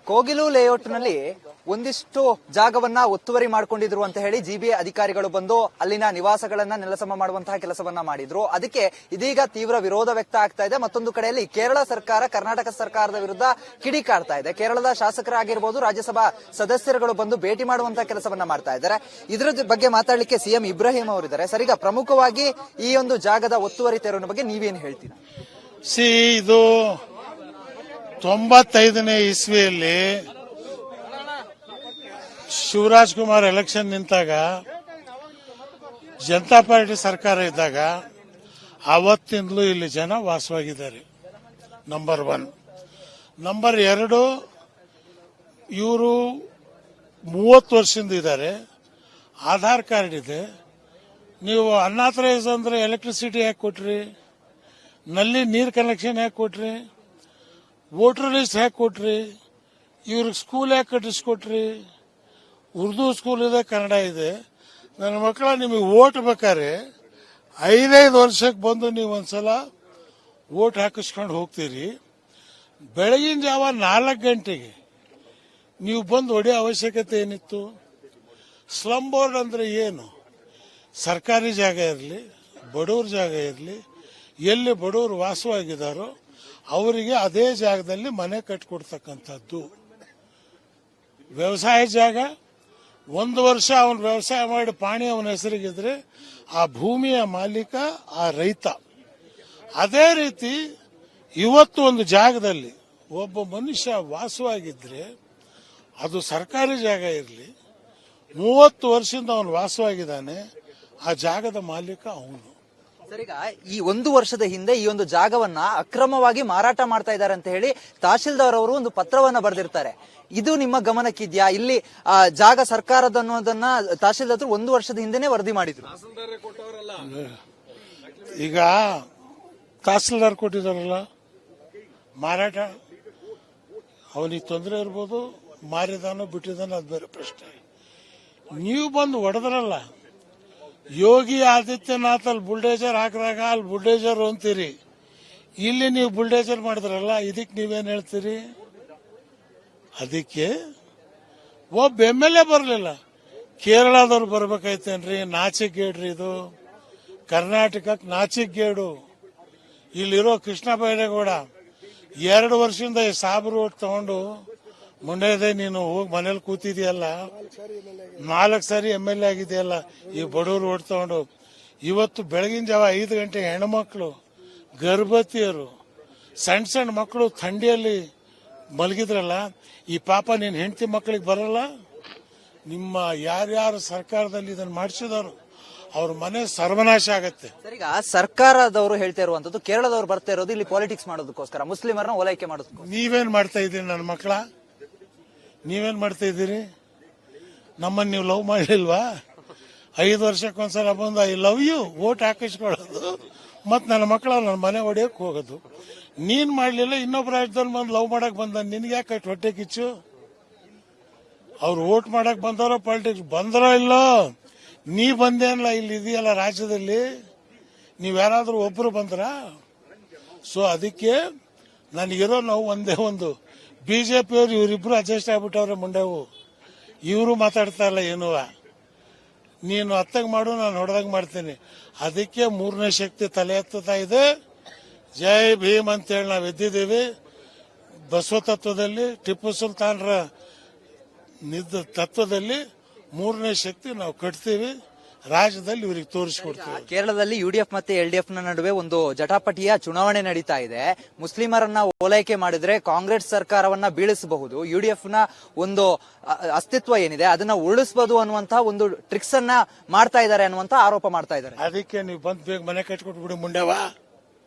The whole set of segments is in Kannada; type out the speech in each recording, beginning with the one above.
ಕೋಗಿಲು ಲೇಔಟ್ನಲ್ಲಿ ಒಂದಿಷ್ಟು ಜಾಗವನ್ನ ಒತ್ತುವರಿ ಮಾಡಿಕೊಂಡಿದ್ರು ಅಂತ ಹೇಳಿ ಜಿಬಿಎ ಅಧಿಕಾರಿಗಳು ಬಂದು ಅಲ್ಲಿನ ನಿವಾಸಗಳನ್ನ ನೆಲಸಮ ಮಾಡುವಂತಹ ಕೆಲಸವನ್ನ ಮಾಡಿದ್ರು. ಅದಕ್ಕೆ ಇದೀಗ ತೀವ್ರ ವಿರೋಧ ವ್ಯಕ್ತ ಆಗ್ತಾ ಇದೆ. ಮತ್ತೊಂದು ಕಡೆಯಲ್ಲಿ ಕೇರಳ ಸರ್ಕಾರ ಕರ್ನಾಟಕ ಸರ್ಕಾರದ ವಿರುದ್ಧ ಕಿಡಿಕಾಡ್ತಾ ಇದೆ. ಕೇರಳದ ಶಾಸಕರಾಗಿರ್ಬೋದು, ರಾಜ್ಯಸಭಾ ಸದಸ್ಯರುಗಳು ಬಂದು ಭೇಟಿ ಮಾಡುವಂತಹ ಕೆಲಸವನ್ನ ಮಾಡ್ತಾ ಇದ್ದಾರೆ. ಇದರ ಬಗ್ಗೆ ಮಾತಾಡ್ಲಿಕ್ಕೆ ಸಿಎಂ ಇಬ್ರಾಹಿಂ ಅವರಿದ್ದಾರೆ. ಸರಿಗ ಪ್ರಮುಖವಾಗಿ ಈ ಒಂದು ಜಾಗದ ಒತ್ತುವರಿ ತೆರವಿನ ಬಗ್ಗೆ ನೀವೇನು ಹೇಳ್ತೀರಾ? ಇದು 95ನೇ ಇಸ್ವಿಯಲ್ಲಿ ಶಿವರಾಜ್ ಕುಮಾರ್ ಎಲೆಕ್ಷನ್ ನಿಂತಾಗ ಜನತಾ ಪಾರ್ಟಿ ಸರ್ಕಾರ ಇದ್ದಾಗ ಆವತ್ತಿಂದಲೂ ಇಲ್ಲಿ ಜನ ವಾಸವಾಗಿದ್ದಾರೆ. ನಂಬರ್ 1. ನಂಬರ್ 2, ಇವರು 30 ವರ್ಷದಿಂದ ಇದ್ದಾರೆ. ಆಧಾರ್ ಕಾರ್ಡ್ ಇದೆ. ನೀವು ಅನ್ಆಥರೈಸ್ ಅಂದ್ರೆ ಎಲೆಕ್ಟ್ರಿಸಿಟಿ ಯಾಕೆ ಕೊಟ್ರಿ? ನಲ್ಲಿ ನೀರು ಕನೆಕ್ಷನ್ ಯಾಕೆ ಕೊಟ್ರಿ? ವೋಟರ್ ಲಿಸ್ಟ್ ಯಾಕೆ ಕೊಟ್ರಿ? ಇವ್ರಿಗೆ ಸ್ಕೂಲ್ ಯಾಕೆ ಕಟ್ಟಿಸ್ಕೊಟ್ರಿ? ಉರ್ದು ಸ್ಕೂಲ್ ಇದೆ, ಕನ್ನಡ ಇದೆ. ನನ್ನ ಮಕ್ಕಳ ನಿಮಗೆ ವೋಟ್ ಬೇಕಾದ್ರೆ 5 ವರ್ಷಕ್ಕೆ ಬಂದು ನೀವು ಒಂದ್ಸಲ ವೋಟ್ ಹಾಕಿಸ್ಕೊಂಡು ಹೋಗ್ತೀರಿ. ಬೆಳಗಿನ ಜಾವ 4 ಗಂಟೆಗೆ ನೀವು ಬಂದು ಹೊಡೆಯೋ ಅವಶ್ಯಕತೆ ಏನಿತ್ತು? ಸ್ಲಮ್ ಬೋರ್ಡ್ ಅಂದ್ರೆ ಏನು? ಸರ್ಕಾರಿ ಜಾಗ ಇರಲಿ, ಬಡವ್ರ ಜಾಗ ಇರಲಿ, ಎಲ್ಲಿ ಬಡವರು ವಾಸವಾಗಿದ್ದಾರೋ ಅವರಿಗೆ ಅದೇ ಜಾಗದಲ್ಲಿ ಮನೆ ಕಟ್ಟಿಕೊಡ್ತಕ್ಕಂಥದ್ದು. ವ್ಯವಸಾಯ ಜಾಗ 1 ವರ್ಷ ಅವನು ವ್ಯವಸಾಯ ಮಾಡಿ ಪಾಣಿ ಅವನ ಹೆಸರಿಗಿದ್ರೆ ಆ ಭೂಮಿಯ ಮಾಲೀಕ ಆ ರೈತ. ಅದೇ ರೀತಿ ಇವತ್ತು ಒಂದು ಜಾಗದಲ್ಲಿ ಒಬ್ಬ ಮನುಷ್ಯ ವಾಸವಾಗಿದ್ರೆ ಅದು ಸರ್ಕಾರಿ ಜಾಗ ಇರಲಿ, 30 ವರ್ಷದಿಂದ ಅವನು ವಾಸವಾಗಿದ್ದಾನೆ, ಆ ಜಾಗದ ಮಾಲೀಕ ಅವನು. ಈಗ ಈ 1 ವರ್ಷದ ಹಿಂದೆ ಈ ಒಂದು ಜಾಗವನ್ನ ಅಕ್ರಮವಾಗಿ ಮಾರಾಟ ಮಾಡ್ತಾ ಇದ್ದಾರೆ ಅಂತ ಹೇಳಿ ತಹಶೀಲ್ದಾರ್ ಅವರು ಒಂದು ಪತ್ರವನ್ನ ಬರೆದಿರ್ತಾರೆ. ಇದು ನಿಮ್ಮ ಗಮನಕ್ಕಿದ್ಯಾ? ಇಲ್ಲಿ ಜಾಗ ಸರ್ಕಾರದ ಅನ್ನೋದನ್ನ ತಹಶೀಲ್ದಾರ್ 1 ವರ್ಷದ ಹಿಂದೆನೆ ವರದಿ ಮಾಡಿದ್ರು. ಈಗ ತಹಸೀಲ್ದಾರ್ ಕೊಟ್ಟಿದಾರಲ್ಲ ಮಾರಾಟ, ಅವನಿಗೆ ತೊಂದರೆ ಇರ್ಬೋದು, ಮಾರಿದಾನೋ ಬಿಟ್ಟಿದಾನೋ ಅದು ಬೇರೆ ಪ್ರಶ್ನೆ. ನೀವು ಬಂದು ಹೊಡೆದ್ರಲ್ಲ, ಯೋಗಿ ಆದಿತ್ಯನಾಥ್ ಅಲ್ಲಿ ಬುಲ್ಡೇಜರ್ ಹಾಕಿದಾಗ ಅಲ್ಲಿ ಬುಲ್ಡೇಜರ್ ಅಂತೀರಿ, ಇಲ್ಲಿ ನೀವು ಬುಲ್ಡೇಜರ್ ಮಾಡಿದ್ರಲ್ಲ, ಇದಕ್ಕೆ ನೀವೇನ್ ಹೇಳ್ತೀರಿ? ಅದಕ್ಕೆ ಒಬ್ಬ MLA ಬರಲಿಲ್ಲ, ಕೇರಳದವ್ರು ಬರ್ಬೇಕಾಯ್ತೇನ್ರಿ? ನಾಚಿಕೇಡ್ರಿ ಇದು, ಕರ್ನಾಟಕಕ್ಕೆ ನಾಚಿಕೇಡು. ಇಲ್ಲಿರೋ ಕೃಷ್ಣ ಬೈರೇಗೌಡ 2 ವರ್ಷದಿಂದ ಸಾಬ್ರು ಓಟ್ ತಗೊಂಡು ಮುಂಡೆ ನೀನು ಹೋಗಿ ಮನೇಲಿ ಕೂತಿದೆಯಲ್ಲ, 4 ಸಾರಿ MLA ಆಗಿದೆಯಲ್ಲ, ಈ ಬಡವರು ಓಟ್ ತಗೊಂಡು. ಇವತ್ತು ಬೆಳಗಿನ ಜಾವ 5 ಗಂಟೆ ಹೆಣ್ಮಕ್ಳು, ಗರ್ಭವತಿಯರು, ಸಣ್ಣ ಸಣ್ಣ ಮಕ್ಕಳು ಥಂಡಿಯಲ್ಲಿ ಮಲಗಿದ್ರಲ್ಲ, ಈ ಪಾಪ ನೀನ್ ಹೆಂಡತಿ ಮಕ್ಕಳಿಗೆ ಬರಲ್ಲ? ನಿಮ್ಮ ಯಾರ್ಯಾರು ಸರ್ಕಾರದಲ್ಲಿ ಇದನ್ನ ಮಾಡಿಸಿದವರು ಅವ್ರ ಮನೆ ಸರ್ವನಾಶ ಆಗತ್ತೆ. ಈಗ ಸರ್ಕಾರದವರು ಹೇಳ್ತಾ ಇರುವಂತದ್ದು ಕೇರಳದವ್ರು ಬರ್ತಾ ಇರೋದು ಇಲ್ಲಿ ಪಾಲಿಟಿಕ್ಸ್ ಮಾಡೋದಕ್ಕೋಸ್ಕರ, ಮುಸ್ಲಿಮರನ್ನ ಓಲೈಕೆ ಮಾಡೋದಕ್ಕೋಸ್ಕರ. ನೀವೇನ್ ಮಾಡ್ತಾ ಇದ್ದೀರಿ ನನ್ನ ಮಕ್ಕಳ? ನೀವೇನ್ ಮಾಡ್ತಾ ಇದ್ದೀರಿ? ನಮ್ಮನ್ನ ನೀವು ಲವ್ ಮಾಡಲಿಲ್ವಾ? 5 ವರ್ಷಕ್ಕೊಂದ್ಸಲ ಬಂದು ಐ ಲವ್ ಯು ವೋಟ್ ಹಾಕಿಸ್ಕೊಳ್ಳೋದು, ಮತ್ ನನ್ನ ಮಕ್ಕಳ ನನ್ನ ಮನೆ ಹೊಡೆಯಕ್ ಹೋಗೋದು. ನೀನ್ ಮಾಡ್ಲಿಲ್ಲ, ಇನ್ನೊಬ್ಬ ರಾಜ್ಯದಲ್ಲಿ ಬಂದು ಲವ್ ಮಾಡಕ್ ಬಂದ, ನಿನ್ಗೆ ಯಾಕೆ ಹೊಟ್ಟೆ ಕಿಚ್ಚು? ಅವ್ರು ವೋಟ್ ಮಾಡಕ್ ಬಂದವರೋ ಪಾಲಿಟಿಕ್ಸ್ ಬಂದರೋ ಇಲ್ಲೋ, ನೀ ಬಂದೇನಲ್ಲ, ಇಲ್ಲಿ ಇದೆಯಲ್ಲ ರಾಜ್ಯದಲ್ಲಿ, ನೀವ್ಯಾರಾದ್ರೂ ಒಬ್ರು ಬಂದ್ರ? ಸೊ ಅದಕ್ಕೆ ನನಗಿರೋ ನೋವು ಒಂದೇ ಒಂದು, ಬಿಜೆಪಿಯವರು ಇವರಿಬ್ರು ಅಡ್ಜಸ್ಟ್ ಆಗ್ಬಿಟ್ಟವ್ರೆ ಮುಂಡೆವು. ಇವರು ಮಾತಾಡ್ತಾ ಇಲ್ಲ ಏನುವ, ನೀನು ಹತ್ತಂಗ್ ಮಾಡು, ನಾನು ಹೊಡೆದಂಗ್ ಮಾಡ್ತೀನಿ. ಅದಕ್ಕೆ 3ನೇ ಶಕ್ತಿ ತಲೆ ಎತ್ತುತ್ತಾ ಇದೆ. ಜೈ ಭೀಮ್ ಅಂತೇಳಿ ನಾವು ಎದ್ದಿದ್ದೀವಿ. ಬಸವ ತತ್ವದಲ್ಲಿ, ಟಿಪ್ಪು ಸುಲ್ತಾನ್ರ ತತ್ವದಲ್ಲಿ 3ನೇ ಶಕ್ತಿ ನಾವು ಕಟ್ತೀವಿ. ರಾಜ್ಯದಲ್ಲಿ ಇವರಿಗೆ ತೋರಿಸ್ಕೊಡ್ತೀವಿ. ಕೇರಳದಲ್ಲಿ UDF ಮತ್ತೆ LDF ನ ನಡುವೆ ಒಂದು ಜಟಾಪಟಿಯ ಚುನಾವಣೆ ನಡೀತಾ ಇದೆ. ಮುಸ್ಲಿಮರನ್ನ ಓಲೈಕೆ ಮಾಡಿದ್ರೆ ಕಾಂಗ್ರೆಸ್ ಸರ್ಕಾರವನ್ನ ಬೀಳಿಸಬಹುದು, UDF ನ ಒಂದು ಅಸ್ತಿತ್ವ ಏನಿದೆ ಅದನ್ನ ಉಳಿಸಬಹುದು ಅನ್ನುವಂತಹ ಒಂದು ಟ್ರಿಕ್ಸ್ ಅನ್ನ ಮಾಡ್ತಾ ಇದ್ದಾರೆ ಅನ್ನುವಂತ ಆರೋಪ ಮಾಡ್ತಾ ಇದ್ದಾರೆ. ಅದಕ್ಕೆ ನೀವು ಬಂದ್ ಬೇಗ ಮನೆ ಕಟ್ಕೊಟ್ಬಿಡಿ ಮುಂಡೆವಾ.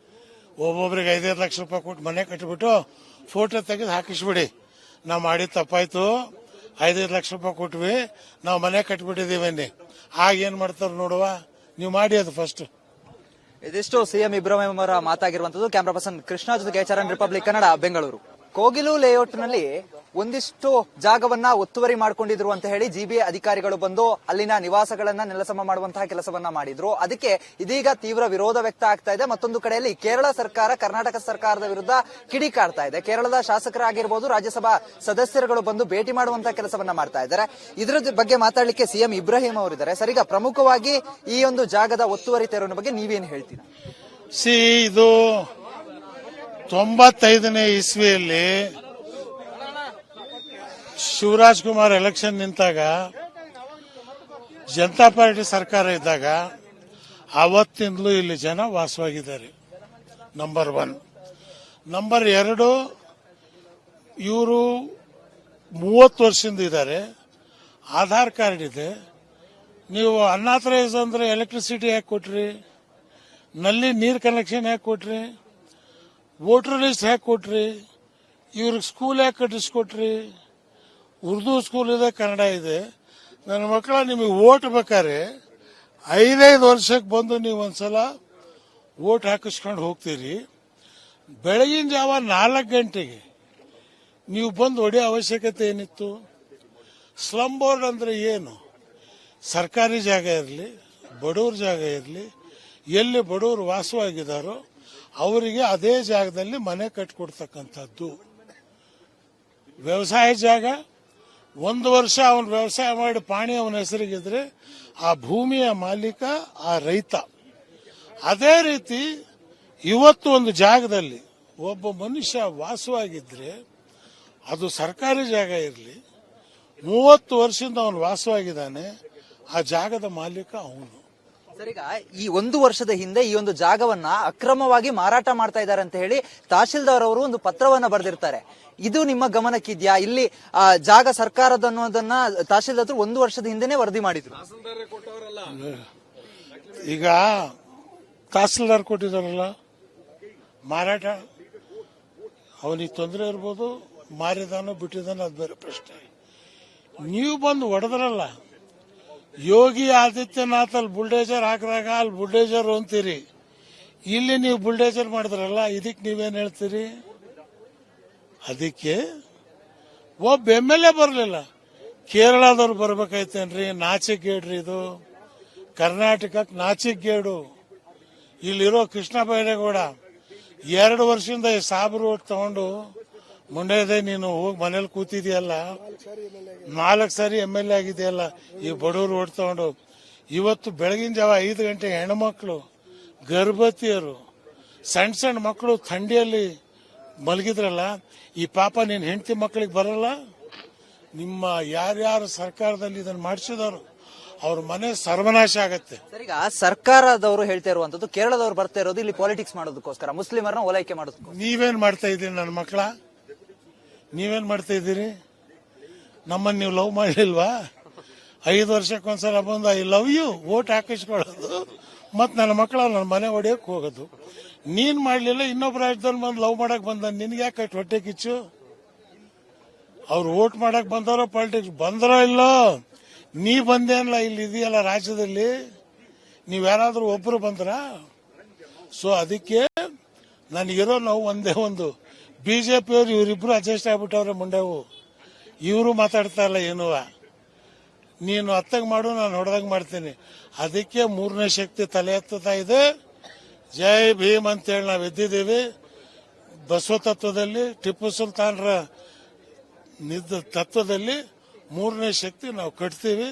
ಒಬ್ಬೊಬ್ರಿಗೆ 5-5 ಲಕ್ಷ ರೂಪಾಯಿ ಕೊಟ್ಟು ಮನೆ ಕಟ್ಬಿಟ್ಟು ಫೋಟೋ ತೆಗೆದು ಹಾಕಿಸ್ಬಿಡಿ. ನಾವು ಮಾಡಿದ ತಪ್ಪಾಯ್ತು, 5-5 ಲಕ್ಷ ರೂಪಾಯಿ ಕೊಟ್ವಿ, ನಾವು ಮನೆ ಕಟ್ಬಿಟ್ಟಿದೀವಿ. ಆಗ ಏನ್ ಮಾಡ್ತಾರ ನೋಡುವ, ನೀವು ಮಾಡಿ ಅದು ಫಸ್ಟ್. ಇದಿಷ್ಟು ಸಿಎಂ ಇಬ್ರಾಹಿಂ ಅವರ ಮಾತಾಗಿರುವಂತದ್ದು. ಕ್ಯಾಮರಾ ಪರ್ಸನ್ ಕೃಷ್ಣ ಜೊತೆಗೆ ಚರಣ್, ರಿಪಬ್ಲಿಕ್ ಕನ್ನಡ, ಬೆಂಗಳೂರು. ಕೋಗಿಲು ಲೇಔಟ್ ನಲ್ಲಿ ಒಂದಿಷ್ಟು ಜಾಗವನ್ನ ಒತ್ತುವರಿ ಮಾಡ್ಕೊಂಡಿದ್ರು ಅಂತ ಹೇಳಿ ಜಿಬಿಎ ಅಧಿಕಾರಿಗಳು ಬಂದು ಅಲ್ಲಿನ ನಿವಾಸಗಳನ್ನ ನೆಲಸಮ ಮಾಡುವಂತಹ ಕೆಲಸವನ್ನ ಮಾಡಿದ್ರು. ಅದಕ್ಕೆ ಇದೀಗ ತೀವ್ರ ವಿರೋಧ ವ್ಯಕ್ತ ಆಗ್ತಾ ಇದೆ. ಮತ್ತೊಂದು ಕಡೆಯಲ್ಲಿ ಕೇರಳ ಸರ್ಕಾರ ಕರ್ನಾಟಕ ಸರ್ಕಾರದ ವಿರುದ್ಧ ಕಿಡಿಕಾಡ್ತಾ ಇದೆ. ಕೇರಳದ ಶಾಸಕರಾಗಿರ್ಬೋದು, ರಾಜ್ಯಸಭಾ ಸದಸ್ಯರುಗಳು ಬಂದು ಭೇಟಿ ಮಾಡುವಂತಹ ಕೆಲಸವನ್ನ ಮಾಡ್ತಾ ಇದ್ದಾರೆ. ಇದರ ಬಗ್ಗೆ ಮಾತಾಡ್ಲಿಕ್ಕೆ ಸಿಎಂ ಇಬ್ರಾಹಿಂ ಅವರಿದ್ದಾರೆ. ಸರ್, ಈಗ ಪ್ರಮುಖವಾಗಿ ಈ ಒಂದು ಜಾಗದ ಒತ್ತುವರಿ ತೆರವಿನ ಬಗ್ಗೆ ನೀವೇನು ಹೇಳ್ತೀರಾ? ಇದು 95ನೇ ಇಸ್ವಿಯಲ್ಲಿ ಶಿವರಾಜ್ ಕುಮಾರ್ ಎಲೆಕ್ಷನ್ ನಿಂತಾಗ ಜನತಾ ಪಾರ್ಟಿ ಸರ್ಕಾರ ಇದ್ದಾಗ ಅವತ್ತಿಂದಲೂ ಇಲ್ಲಿ ಜನ ವಾಸವಾಗಿದ್ದಾರೆ. ನಂಬರ್ 1. ನಂಬರ್ 2, ಇವರು 30 ವರ್ಷದಿಂದ ಇದ್ದಾರೆ. ಆಧಾರ್ ಕಾರ್ಡ್ ಇದೆ. ನೀವು ಅನ್ಆಥರೈಸ್ ಅಂದ್ರೆ ಎಲೆಕ್ಟ್ರಿಸಿಟಿ ಯಾಕೆ ಕೊಟ್ರಿ? ನಲ್ಲಿ ನೀರು ಕನೆಕ್ಷನ್ ಯಾಕೆ ಕೊಟ್ರಿ? ವೋಟರ್ ಲಿಸ್ಟ್ ಯಾಕೆ ಕೊಟ್ರಿ? ಇವ್ರಿಗೆ ಸ್ಕೂಲ್ ಯಾಕೆ ಕಟ್ಟಿಸ್ಕೊಟ್ರಿ? ಉರ್ದು ಸ್ಕೂಲ್ ಇದೆ, ಕನ್ನಡ ಇದೆ. ನನ್ನ ಮಕ್ಕಳ ನಿಮಗೆ ವೋಟ್ ಬೇಕಾದ್ರೆ 5 ವರ್ಷಕ್ಕೆ ಬಂದು ನೀವು ಒಂದ್ಸಲ ವೋಟ್ ಹಾಕಿಸ್ಕೊಂಡು ಹೋಗ್ತೀರಿ. ಬೆಳಗಿನ ಜಾವ 4 ಗಂಟೆಗೆ ನೀವು ಬಂದು ಹೊಡೆಯೋ ಅವಶ್ಯಕತೆ ಏನಿತ್ತು? ಸ್ಲಮ್ ಬೋರ್ಡ್ ಅಂದ್ರೆ ಏನು? ಸರ್ಕಾರಿ ಜಾಗ ಇರಲಿ, ಬಡವ್ರ ಜಾಗ ಇರಲಿ, ಎಲ್ಲಿ ಬಡವರು ವಾಸವಾಗಿದ್ದಾರೋ ಅವರಿಗೆ ಅದೇ ಜಾಗದಲ್ಲಿ ಮನೆ ಕಟ್ಟಿಕೊಡ್ತಕ್ಕಂಥದ್ದು. ವ್ಯವಸಾಯ ಜಾಗ 1 ವರ್ಷ ಅವನು ವ್ಯವಸಾಯ ಮಾಡಿ ಪಾಣಿ ಅವನ ಹೆಸರಿಗಿದ್ರೆ ಆ ಭೂಮಿಯ ಮಾಲೀಕ ಆ ರೈತ. ಅದೇ ರೀತಿ ಇವತ್ತು ಒಂದು ಜಾಗದಲ್ಲಿ ಒಬ್ಬ ಮನುಷ್ಯ ವಾಸವಾಗಿದ್ರೆ ಅದು ಸರ್ಕಾರಿ ಜಾಗ ಇರಲಿ, 30 ವರ್ಷದಿಂದ ಅವನು ವಾಸವಾಗಿದ್ದಾನೆ, ಆ ಜಾಗದ ಮಾಲೀಕ ಅವನು. ಸರ್, ಈಗ ಈ 1 ವರ್ಷದ ಹಿಂದೆ ಈ ಒಂದು ಜಾಗವನ್ನ ಅಕ್ರಮವಾಗಿ ಮಾರಾಟ ಮಾಡ್ತಾ ಇದ್ದಾರೆ ಅಂತ ಹೇಳಿ ತಹಶೀಲ್ದಾರ್ ಅವರು ಒಂದು ಪತ್ರವನ್ನ ಬರೆದಿರ್ತಾರೆ. ಇದು ನಿಮ್ಮ ಗಮನಕ್ಕಿದ್ಯಾ? ಇಲ್ಲಿ ಜಾಗ ಸರ್ಕಾರದ ಅನ್ನೋದನ್ನ ತಹಶೀಲ್ದಾರ್ 1 ವರ್ಷದ ಹಿಂದೆನೆ ವರದಿ ಮಾಡಿದ್ರು. ಈಗ ತಹಸೀಲ್ದಾರ್ ಕೊಟ್ಟಿದಾರಲ್ಲ ಮಾರಾಟ, ಅವನಿಗೆ ತೊಂದರೆ ಇರ್ಬೋದು, ಮಾರಿದಾನೋ ಬಿಟ್ಟಿದಾನೋ ಅದು ಬೇರೆ ಪ್ರಶ್ನೆ. ನೀವು ಬಂದು ಹೊಡೆದ್ರಲ್ಲ, ಯೋಗಿ ಆದಿತ್ಯನಾಥ್ ಅಲ್ಲಿ ಬುಲ್ಡೇಜರ್ ಹಾಕಿದಾಗ ಅಲ್ಲಿ ಬುಲ್ಡೇಜರ್ ಅಂತೀರಿ, ಇಲ್ಲಿ ನೀವು ಬುಲ್ಡೇಜರ್ ಮಾಡಿದ್ರಲ್ಲ, ಇದಕ್ಕೆ ನೀವೇನ್ ಹೇಳ್ತೀರಿ? ಅದಕ್ಕೆ ಒಬ್ಬ MLA ಬರಲಿಲ್ಲ, ಕೇರಳದವ್ರು ಬರ್ಬೇಕಾಯ್ತೇನ್ರಿ? ನಾಚಿಗೇಡ್ರಿ ಇದು, ಕರ್ನಾಟಕಕ್ಕೆ ನಾಚಿಗೇಡು. ಇಲ್ಲಿರೋ ಕೃಷ್ಣ ಬೈರೇಗೌಡ 2 ವರ್ಷದಿಂದ ಈ ಸಾಬ್ರು ಓಟ್ ತಗೊಂಡು ಮುಂಡೆದೆ ನೀನು ಹೋಗಿ ಮನೇಲಿ ಕೂತಿದ್ಯಲ್ಲ, 4 ಸಾರಿ MLA ಆಗಿದೆಯಲ್ಲ, ಈ ಬಡವರು ಓಟ್ ತಗೊಂಡು. ಇವತ್ತು ಬೆಳಗಿನ ಜಾವ 5 ಗಂಟೆ ಹೆಣ್ಮಕ್ಳು, ಗರ್ಭವತಿಯರು, ಸಣ್ಣ ಸಣ್ಣ ಮಕ್ಕಳು ಥಂಡಿಯಲ್ಲಿ ಮಲಗಿದ್ರಲ್ಲ, ಈ ಪಾಪ ನಿನ್ನ ಹೆಂಡತಿ ಮಕ್ಕಳಿಗೆ ಬರಲ್ಲ? ನಿಮ್ಮ ಯಾರ್ಯಾರು ಸರ್ಕಾರದಲ್ಲಿ ಇದನ್ನು ಮಾಡಿಸಿದವರು ಅವ್ರ ಮನೆ ಸರ್ವನಾಶ ಆಗತ್ತೆ. ಸರ್, ಈಗ ಸರ್ಕಾರದವರು ಹೇಳ್ತಾ ಇರುವಂತದ್ದು ಕೇರಳದವರು ಬರ್ತಾ ಇರೋದು ಇಲ್ಲಿ ಪಾಲಿಟಿಕ್ಸ್ ಮಾಡೋದಕ್ಕೋಸ್ಕರ, ಮುಸ್ಲಿಮರನ್ನ ಓಲೈಕೆ ಮಾಡೋದಕ್ಕೋಸ್ಕರ. ನೀವೇನ್ ಮಾಡ್ತಾ ಇದ್ದೀರಿ ನನ್ನ ಮಕ್ಕಳ? ನೀವೇನ್ ಮಾಡ್ತಾ ಇದ್ದೀರಿ? ನಮ್ಮನ್ನು ನೀವು ಲವ್ ಮಾಡಲಿಲ್ವಾ? 5 ವರ್ಷಕ್ಕೊಂದ್ಸಲ ಬಂದು ಐ ಲವ್ ಯು ವೋಟ್ ಹಾಕಿಸ್ಕೊಳ್ಳೋದು, ಮತ್ ನನ್ನ ಮಕ್ಕಳ ನನ್ನ ಮನೆ ಹೊಡೆಯಕ್ ಹೋಗೋದು. ನೀನ್ ಮಾಡ್ಲಿಲ್ಲ, ಇನ್ನೊಬ್ಬ ರಾಜ್ಯದಲ್ಲಿ ಬಂದು ಲವ್ ಮಾಡಕ್ ಬಂದ, ನಿನ್ಗೆ ಯಾಕೆ ಹೊಟ್ಟೆ ಕಿಚ್ಚು? ಅವ್ರು ವೋಟ್ ಮಾಡಕ್ ಬಂದವರೋ ಪಾಲಿಟಿಕ್ಸ್ ಬಂದರೋ ಇಲ್ಲೋ, ನೀ ಬಂದೇನಲ್ಲ, ಇಲ್ಲಿ ಇದೆಯಲ್ಲ ರಾಜ್ಯದಲ್ಲಿ, ನೀವ್ ಯಾರಾದ್ರೂ ಒಬ್ರು ಬಂದ್ರ? ಸೊ ಅದಕ್ಕೆ ನನಗಿರೋ ನೋವು ಒಂದೇ ಒಂದು, ಬಿಜೆಪಿಯವರು ಇವರಿಬ್ರು ಅಡ್ಜಸ್ಟ್ ಆಗ್ಬಿಟ್ಟವ್ರೆ ಮುಂಡೆವು. ಇವರು ಮಾತಾಡ್ತಾ ಇಲ್ಲ ಏನುವ, ನೀನು ಅತ್ತಗ್ ಮಾಡು, ನಾನು ಹೊಡೆದಾಗ ಮಾಡ್ತೀನಿ. ಅದಕ್ಕೆ 3ನೇ ಶಕ್ತಿ ತಲೆ ಎತ್ತುತ್ತಾ ಇದೆ. ಜೈ ಭೀಮ್ ಅಂತೇಳಿ ನಾವು ಎದ್ದಿದ್ದೀವಿ. ಬಸವ ತತ್ವದಲ್ಲಿ, ಟಿಪ್ಪು ಸುಲ್ತಾನ್ರ ತತ್ವದಲ್ಲಿ 3ನೇ ಶಕ್ತಿ ನಾವು ಕಟ್ತೀವಿ.